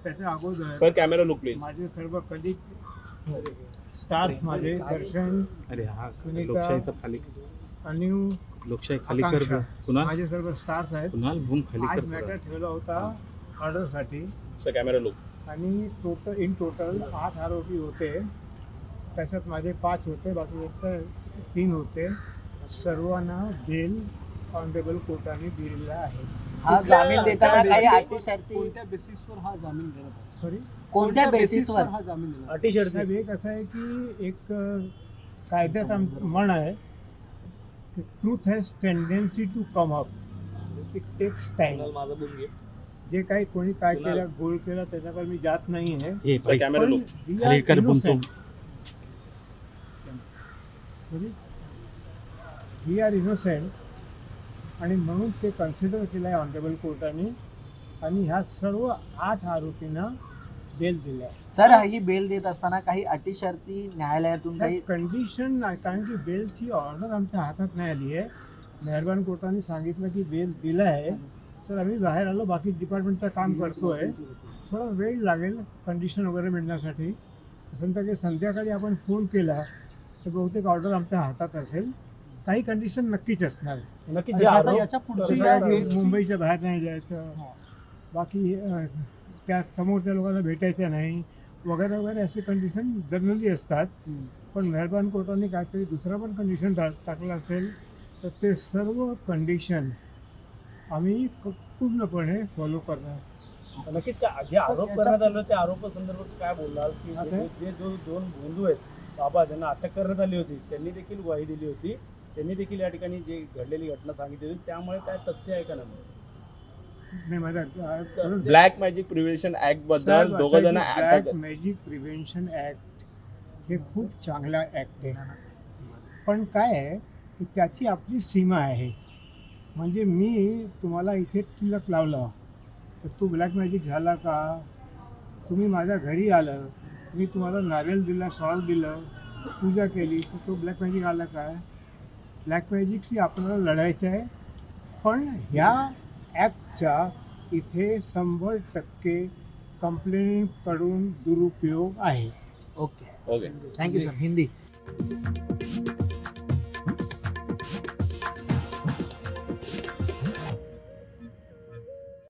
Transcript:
त्याच्या अगोदर sir camera look please. माझे सर्व कलिग स्टार्स माझे दर्शन, अरे हा सुनीता, लोकशाहीचा खाली अनिव, लोकशाही खाली कर आकांक्षा, कुणाल माझे सर्व स्टार्स आहेत. कुणाल भूम खाली आज कर मॅटर ठेवला होता ऑर्डरसाठी सर कॅमेरा लुक. आणि इन टोटल 8 आरोपी होते. त्याच्यात माझे 5 होते, बाकी 3 होते. सर्वांना बेल ऑनरेबल कोर्टाने दिलेला आहे. हा जामीन देताना काही अटी शर्ती, कोणत्या बेसिसवर हा जामीन देण्यात आला? सॉरी, कोणत्या बेसिसवर हा जामीन देण्यात आला? अटी शर्ती एक असं आहे की एक कायद्यात म्हण आहे की truth has tendency to come up, it takes time. जे काही कोणी काय केलं, गोळ केला, त्याच्याकडे मी जात नाही आहे. ए सर कॅमेरा लुक. खाली कर बोलतो. वी आर इनोसेंट आणि म्हणून ते कन्सिडर केलं आहे ऑनरेबल कोर्टाने आणि ह्या सर्व 8 आरोपींना बेल दिल्या आहे. सर ही बेल देत असताना काही अटी शर्ती न्यायालयातून काही कंडिशन नाही, कारण की बेलची ऑर्डर आमच्या हातात नाही आली आहे. मेहरबान कोर्टाने सांगितलं की बेल दिलं आहे. सर आम्ही बाहेर आलो, बाकी डिपार्टमेंटचं काम करतोय. थोडा वेळ लागेल कंडिशन वगैरे मिळण्यासाठी. तसं की संध्याकाळी आपण फोन केला तर बहुतेक ऑर्डर आमच्या हातात असेल. काही कंडिशन नक्कीच असणार. नक्की जे आरोप- याच्या पुढची जसं आहे की मुंबईच्या बाहेर नाही जायचं, बाकी त्या समोरच्या लोकांना भेटायचं नाही वगैरे वगैरे असे कंडिशन जनरली असतात. पण मेहरबान कोर्टाने काहीतरी दुसरा पण कंडिशन टाकलं असेल तर ते सर्व कंडिशन आम्ही पूर्णपणे फॉलो करणार. नक्कीच जे आरोप करण्यात आले त्या आरोपासंदर्भात काय बोलणार की असं? जे 2 बंधू आहेत बाबा ज्यांना अटक करण्यात आली होती त्यांनी देखील ग्वाही दिली होती, त्यांनी देखील या ठिकाणी जी घडलेली घटना सांगितली होती, त्यामुळे काय तथ्य आहे का नाही? नाही माझा ब्लॅक मॅजिक प्रिव्हेन्शन ऍक्ट बद्दल दोघं जण ब्लॅक मॅजिक प्रिव्हेन्शन ऍक्ट हे खूप चांगला ऍक्ट आहे. पण काय आहे की त्याची आपली सीमा आहे. म्हणजे मी तुम्हाला इथे टिलक लावलं तर तो ब्लॅक मॅजिक झाला का? तुम्ही माझ्या घरी आलं, मी तुम्हाला नारळ दिला, शॉल दिलं, पूजा केली तर तो ब्लॅक मॅजिक आला काय? ब्लॅक मॅजिकशी आपल्याला लढायचं आहे. पण ह्या ॲक्टचा इथे 100% कंप्लेंटकडून दुरुपयोग आहे. Okay okay. Thank you sir. Hindi